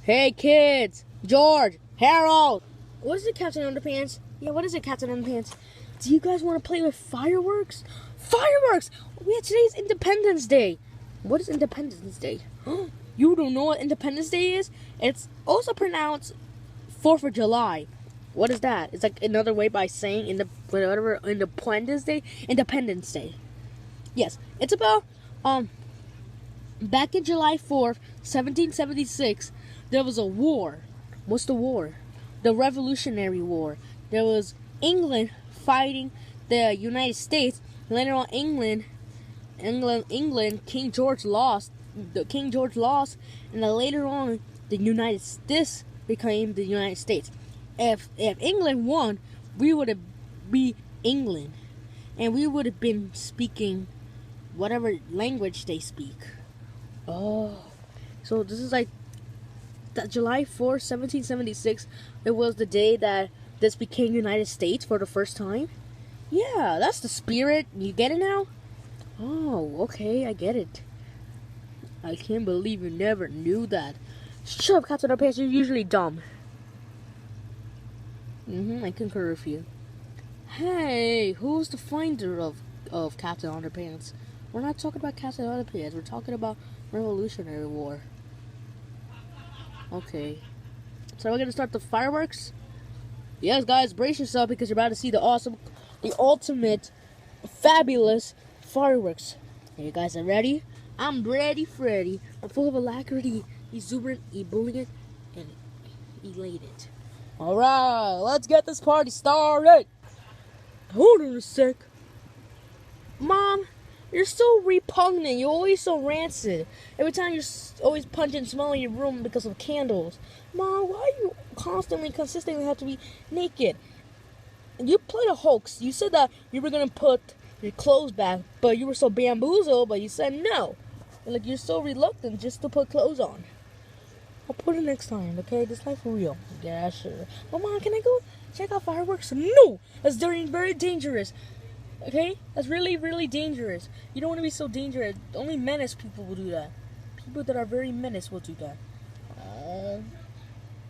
Hey kids! George! Harold! What is it, Captain Underpants? Yeah, what is it, Captain Underpants? Do you guys want to play with fireworks? Fireworks! Yeah, today's Independence Day. What is Independence Day? You don't know what Independence Day is? It's also pronounced 4th of July. What is that? It's like another way by saying Independence Day. Independence Day. Yes, it's about back in July 4th, 1776, there was a war. What's the war? The Revolutionary War. There was England fighting the United States. Later on, England, King George lost. King George lost, and then later on, this became the United States. If England won, we would have be England, and we would have been speaking whatever language they speak. Oh, so this is like that July 4th, 1776. It was the day that this became United States for the first time. Yeah, that's the spirit. You get it now? Oh, okay, I get it. I can't believe you never knew that. Shut up, Captain Underpants. You're usually dumb. I concur with you. Hey, who's the finder of Captain Underpants? We're not talking about Captain Underpants. We're talking about Revolutionary War. Okay. So we're gonna start the fireworks? Yes, guys, brace yourself because you're about to see the ultimate, fabulous fireworks. Are you guys ready? I'm ready, Freddy. I'm full of alacrity, exuberant, ebullient, and elated. Alright, let's get this party started. Hold on a sec. Mom, you're so repugnant. You're always so rancid. Every time you're always punching, smelling your room because of candles. Mom, why do you consistently have to be naked? You played a hoax. You said that you were going to put your clothes back, but you were so bamboozled, but you said no. Like, you're so reluctant just to put clothes on. I'll put it next time, okay? This life for real. Yeah, sure. But Mom, can I go check out fireworks? No! That's very dangerous. Okay? That's really, really dangerous. You don't want to be so dangerous. Only menace people will do that. People that are very menace will do that.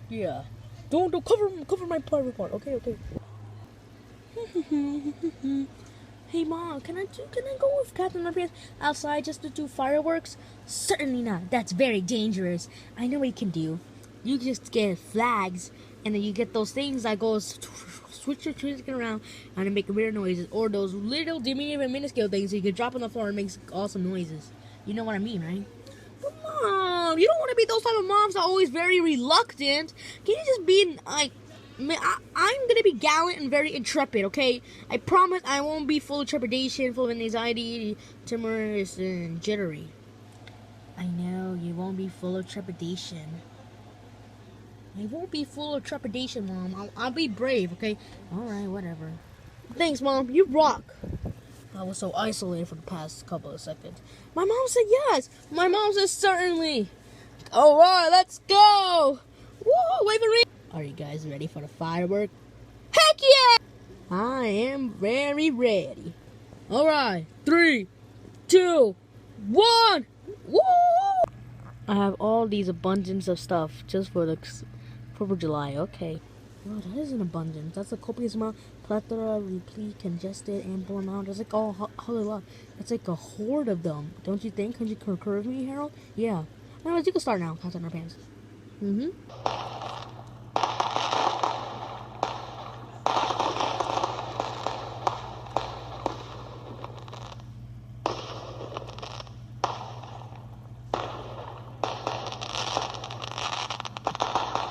Yeah. Don't cover my private part. Okay. Hey Mom, can I go with Captain Underpants outside just to do fireworks? Certainly not. That's very dangerous. I know what you can do. You just get flags, and then you get those things that goes switch your twist around and make weird noises, or those little diminutive and minuscule things so you can drop on the floor and makes awesome noises. You know what I mean, right? But Mom, you don't want to be those type of moms that are always very reluctant. Can you just be like? I'm gonna be gallant and very intrepid, okay? I promise I won't be full of trepidation, full of anxiety, timorous, and jittery. I know, you won't be full of trepidation. I won't be full of trepidation, Mom. I'll be brave, okay? Alright, whatever. Thanks, Mom. You rock. I was so isolated for the past couple of seconds. My mom said yes. My mom said certainly. Alright, let's go. Woo, wave a ring. Are you guys ready for the firework? Heck yeah! I am very ready. Alright, 3, 2, 1. Woo! I have all these abundance of stuff just for the 4th of July. Okay. Wow, that is an abundance. That's a copious amount. Plethora, replete, congested, ample amount. That's like all a lot. It's like a horde of them. Don't you think? Can you concur with me, Harold? Yeah. Anyways, you can start now, Captain Underpants.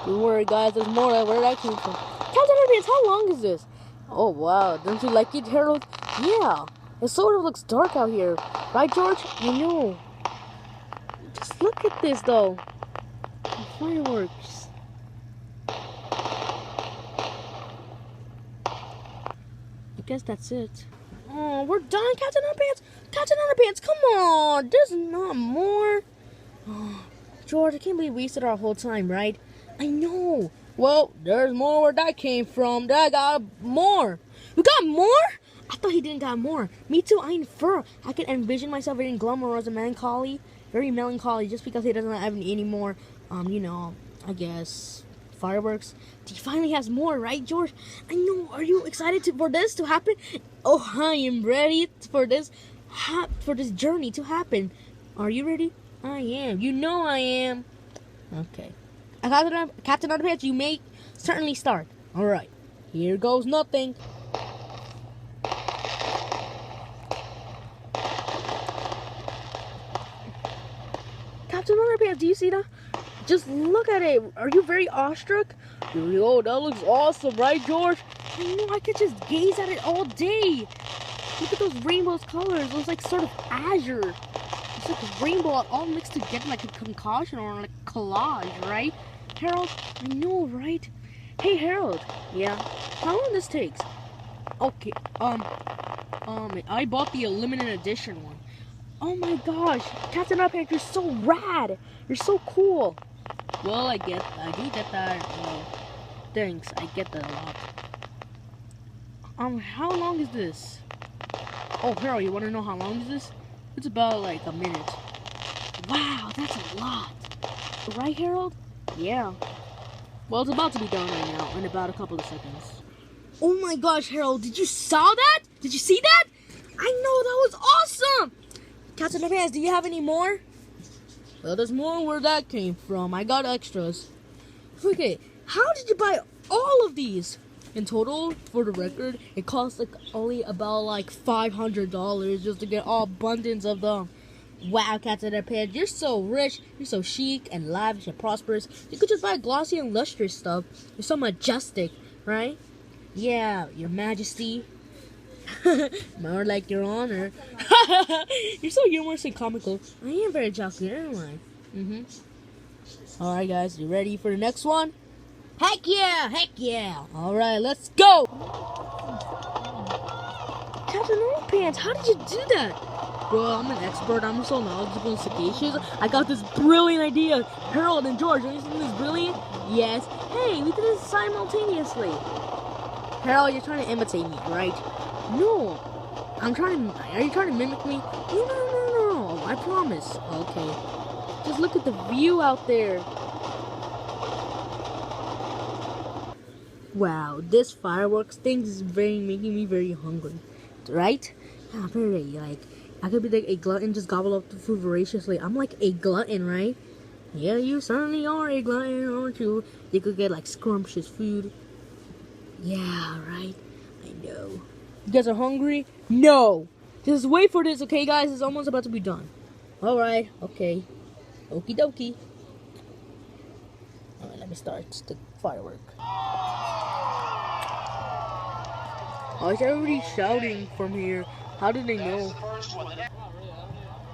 Don't worry, guys. There's more. Where that came from? Captain Underpants, how long is this? Oh, wow. Don't you like it, Harold? Yeah. It sort of looks dark out here. Right, George? I know. Just look at this, though. The fireworks. I guess that's it. Oh, we're done, Captain Underpants? Captain Underpants, come on. There's not more. Oh, George, I can't believe we wasted our whole time, right? I know. Well, there's more where that came from. I got more. You got more? I thought he didn't got more. Me too. I infer. I can envision myself very glamorous and melancholy. Very melancholy just because he doesn't have any more, I guess fireworks. He finally has more, right, George? I know. Are you excited for this to happen? Oh, I am ready for this journey to happen. Are you ready? I am. You know I am. Okay. Captain Underpants, you may certainly start. All right. Here goes nothing. Captain Underpants, do you see that? Just look at it. Are you very awestruck? Yo, that looks awesome, right, George? I know, I could just gaze at it all day. Look at those rainbow colors. It looks like sort of azure. It's like a rainbow all mixed together like a concoction or like a collage, right? Harold, I know, right? Hey, Harold. Yeah? How long this takes? Okay, I bought the limited edition one. Oh my gosh, Captain Underpants, you're so rad. You're so cool. Well, I do get that. Thanks, I get that a lot. How long is this? Oh, Harold, you want to know how long is this? It's about like a minute. Wow, that's a lot. Right, Harold? Yeah. Well, it's about to be done right now, in about a couple of seconds. Oh my gosh, Harold, did you saw that? Did you see that? I know, that was awesome! Captain Underpants, do you have any more? Well, there's more where that came from. I got extras. Okay, how did you buy all of these? In total, for the record, it cost like only about like $500 just to get all abundance of them. Wow, Captain Underpants, you're so rich, you're so chic and lavish and prosperous. You could just buy glossy and lustrous stuff. You're so majestic, right? Yeah, Your Majesty. More like Your Honor. You're so humorous and comical. I am very jocular, aren't I? Alright, guys, you ready for the next one? Heck yeah! Heck yeah! Alright, let's go! Captain Underpants, how did you do that? Bro, I'm an expert. I'm so knowledgeable and sagacious. I got this brilliant idea. Harold and George, are you seeing this brilliant? Yes. Hey, we did this simultaneously. Harold, you're trying to imitate me, right? No. Are you trying to mimic me? No. I promise. Okay. Just look at the view out there. Wow, this fireworks thing is making me very hungry. Right? Yeah, very like I could be like a glutton, just gobble up the food voraciously. I'm like a glutton, right? Yeah, you certainly are a glutton, aren't you? You could get like scrumptious food. Yeah, right? I know. You guys are hungry? No! Just wait for this, okay, guys? It's almost about to be done. Alright, okay. Okie dokie. Alright, let me start the firework. Oh, is everybody shouting from here? How did they know?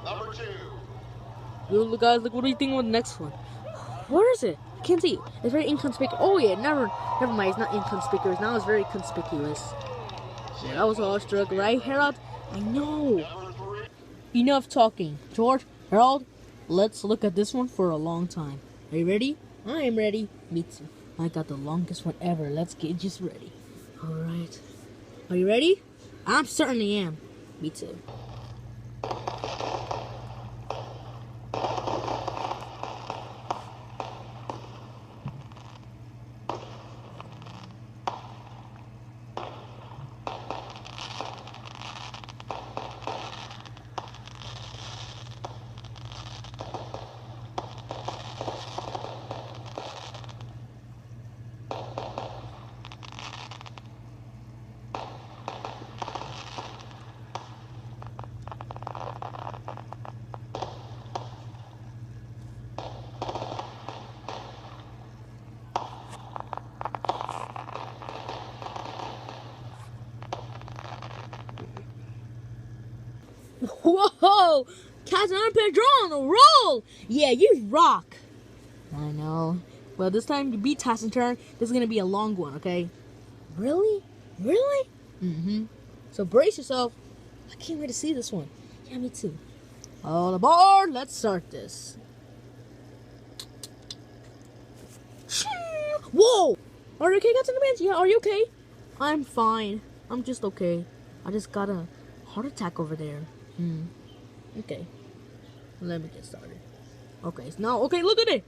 Number 2. Look, guys, look, what do you think of the next one? Where is it? I can't see. It's very inconspicuous. Oh, yeah, never mind. It's not inconspicuous. Now it's very conspicuous. Yeah, that was awestruck, right, Harold? I know. Enough talking. George, Harold, let's look at this one for a long time. Are you ready? I am ready. Me too. I got the longest one ever. Let's get just ready. Alright. Are you ready? I certainly am. Me too. Whoa! Captain Underpants, you're on a roll! Yeah, you rock! I know. Well, this time you beat Tassin's turn. This is gonna be a long one, okay? Really? Really? So brace yourself. I can't wait to see this one. Yeah, me too. All aboard! Let's start this. Whoa! Are you okay, Captain Underpants? Yeah, are you okay? I'm fine. I'm just okay. I just got a heart attack over there. Okay. Let me get started. Okay, so now, okay, look at it!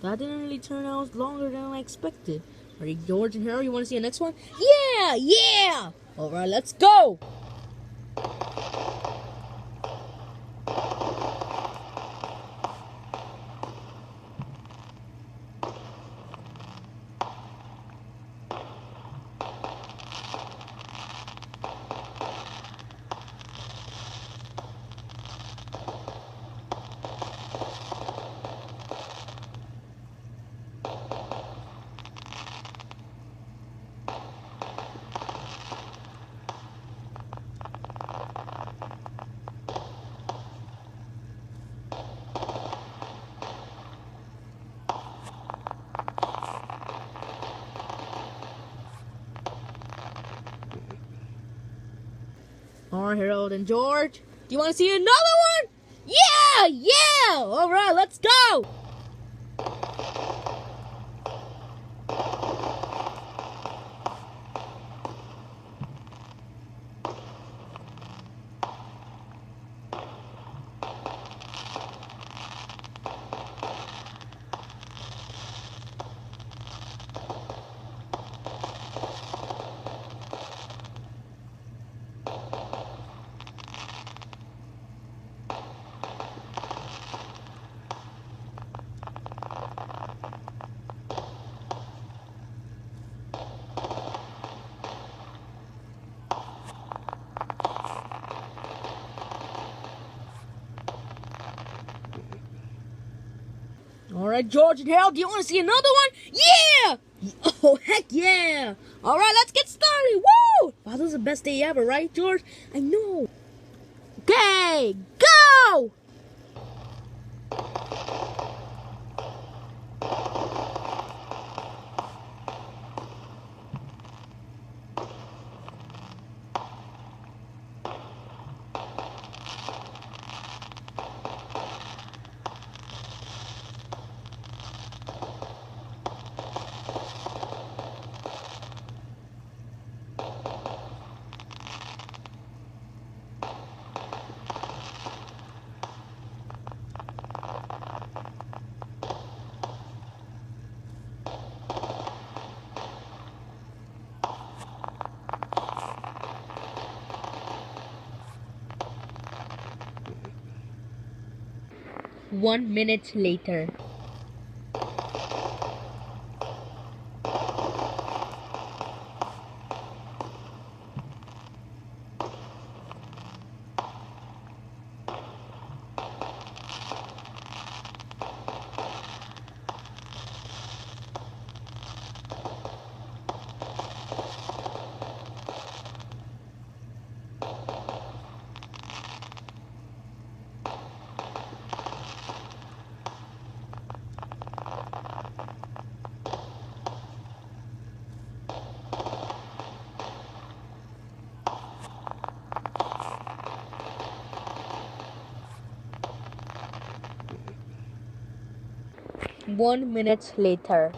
That didn't really turn out longer than I expected. Are you George and Harold? You want to see the next one? Yeah! Alright, let's go! Alright, Harold and George. Do you want to see another one? Yeah! Alright, let's go! Alright, George and Harold, do you want to see another one? Yeah! Oh, heck yeah! Alright, let's get started! Woo! Wow, this is the best day ever, right, George? I know. Okay, go! One minute later. One minute later.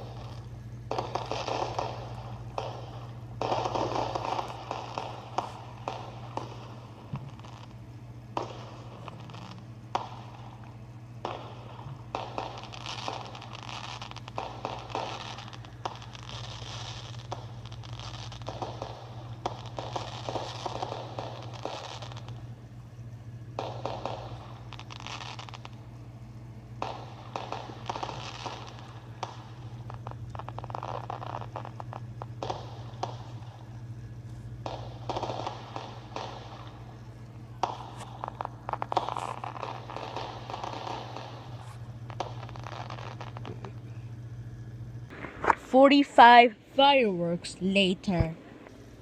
"45 fireworks later."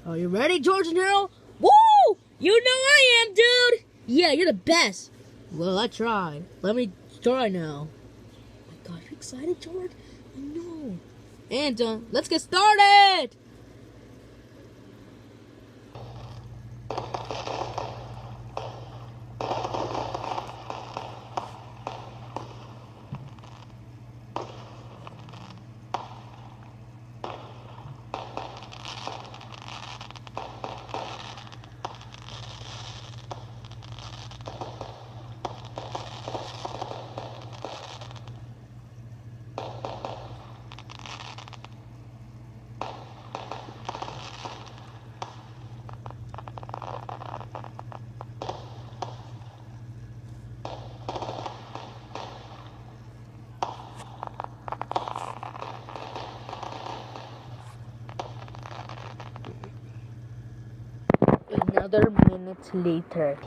Are you ready, George and Harold? Woo! You know I am, dude! Yeah, you're the best. Well, I tried. Let me try now. Oh my God, you excited, George? I know. And let's get started! Another minute later.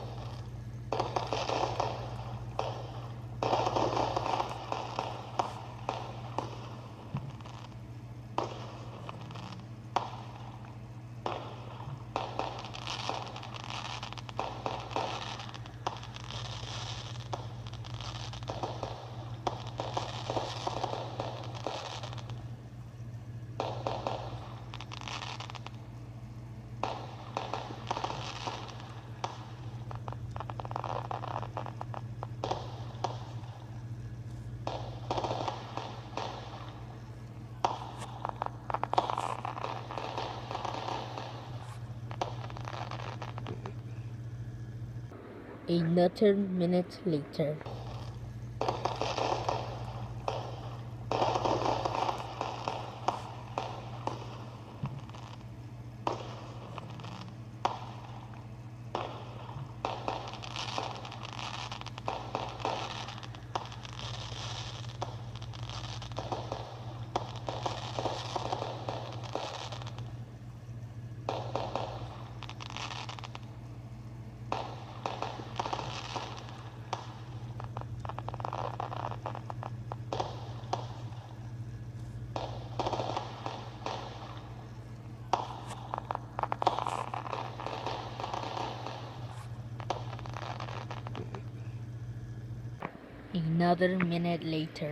Another minute later. Another minute later.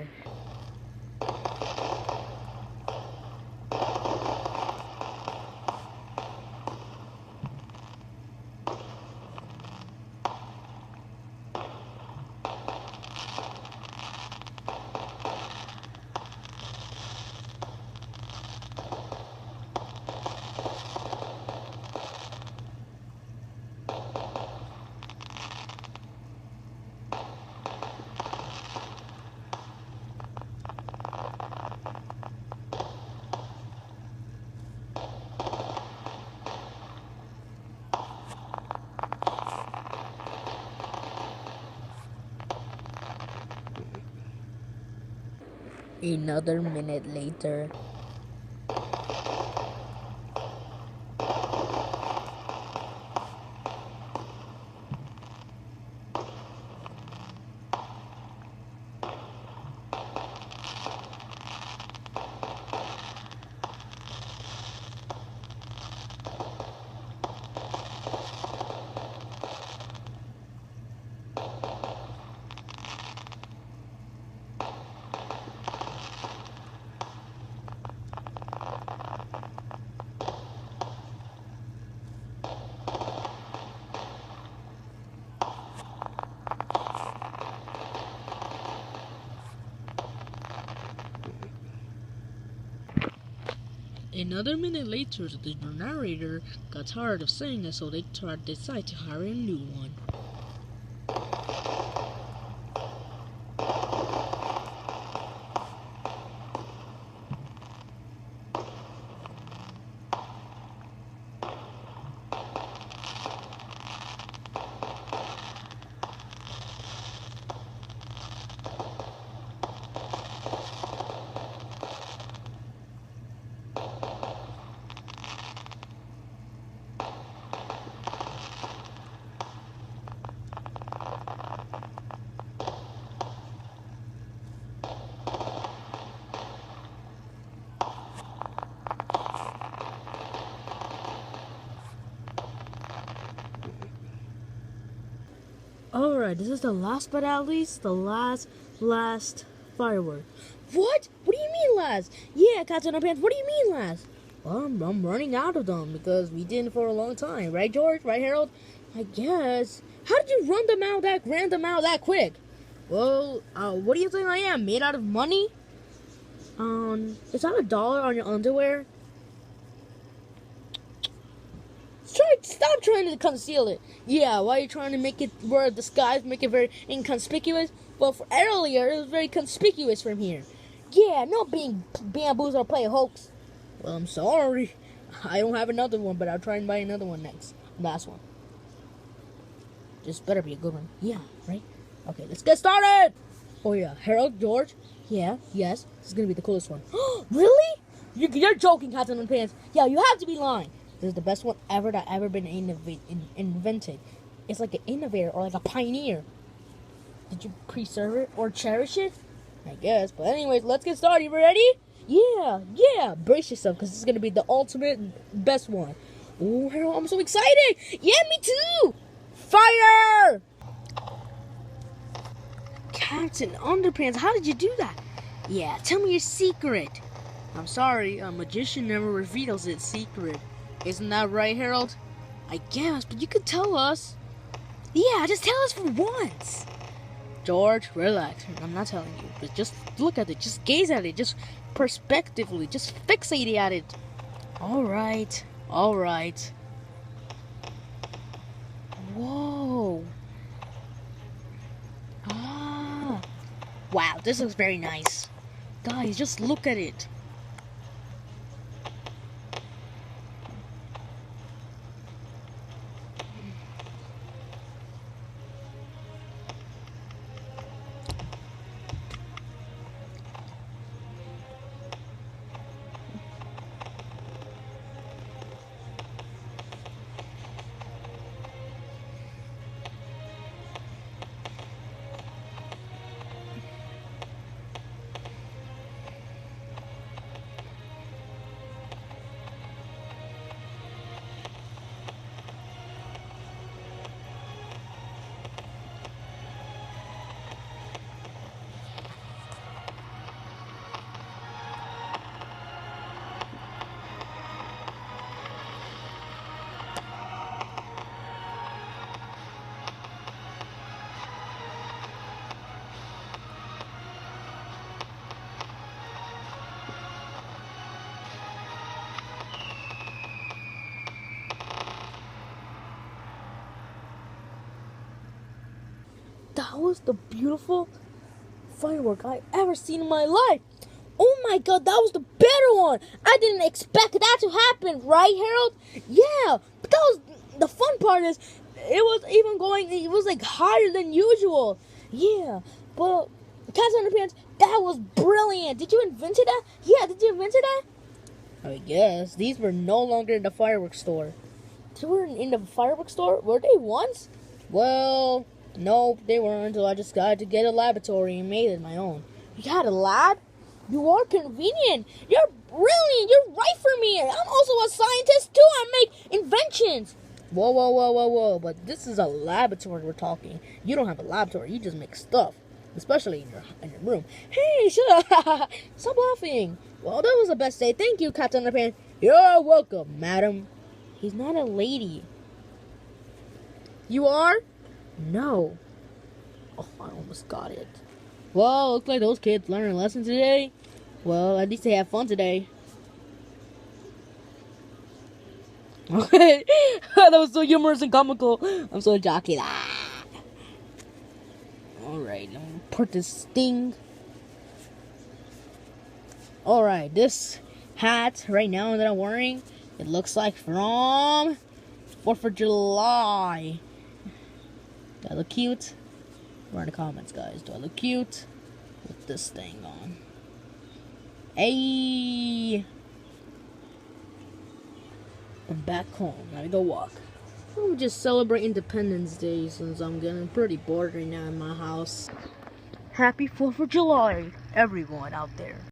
Another minute later. Another minute later, the narrator got tired of saying it, so they decided to hire a new one. Alright, this is the last but not least, the last firework. What? What do you mean last? Yeah, Cats on our Pants, what do you mean last? Well, I'm running out of them because we didn't for a long time. Right, George? Right, Harold? I guess. How did you run them out that quick? Well, what do you think I am? Made out of money? Is that $1 on your underwear? Stop trying to conceal it. Yeah, why are you trying to make it wear a disguise, make it very inconspicuous? Well, for earlier, it was very conspicuous from here. Yeah, no being bamboozled or play a hoax. Well, I'm sorry. I don't have another one, but I'll try and buy another one next. Last one. Just better be a good one. Yeah, right? Okay, let's get started! Oh yeah, Harold, George? Yeah, yes. This is gonna be the coolest one. Really? You're joking, Cats on Pants. Yeah, you have to be lying. This is the best one ever that ever been invented. It's like an innovator or like a pioneer. Did you preserve it or cherish it? I guess. But anyways, let's get started. You ready? Yeah. Brace yourself because this is going to be the ultimate best one. Oh, Harold, I'm so excited. Yeah, me too. Fire! Captain Underpants, how did you do that? Yeah, tell me your secret. I'm sorry, a magician never reveals its secret. Isn't that right, Harold? I guess, but you could tell us. Yeah, just tell us for once. George, relax. I'm not telling you, but just look at it. Just gaze at it. Just perspectively. Just fixate at it. All right. Whoa. Ah. Wow, this looks very nice. Guys, just look at it. That was the beautiful firework I ever seen in my life. Oh my god, that was the better one. I didn't expect that to happen, right, Harold? Yeah, but that was the fun part is it was like higher than usual. Yeah, but Captain Underpants, that was brilliant. Did you invent that? Yeah, did you invent that? I guess. These were no longer in the fireworks store. They were in the fireworks store? Were they once? Well, no, they weren't until I just got to get a laboratory and made it my own. You had a lab? You are convenient. You're brilliant. You're right for me. I'm also a scientist too. I make inventions. Whoa. But this is a laboratory we're talking. You don't have a laboratory. You just make stuff. Especially in your room. Hey, shut up. Stop laughing. Well, that was the best day. Thank you, Captain Underpants. You're welcome, madam. He's not a lady. You are? No. Oh, I almost got it. Well, looks like those kids learned a lesson today. Well, at least they have fun today. Okay. That was so humorous and comical. I'm so jockey. Alright, let me put this thing. Alright, this hat right now that I'm wearing, it looks like from 4th of July. Do I look cute? Write in the comments, guys. Do I look cute with this thing on? Hey! I'm back home. Now I go walk. Let me just celebrate Independence Day since I'm getting pretty bored right now in my house. Happy 4th of July, everyone out there.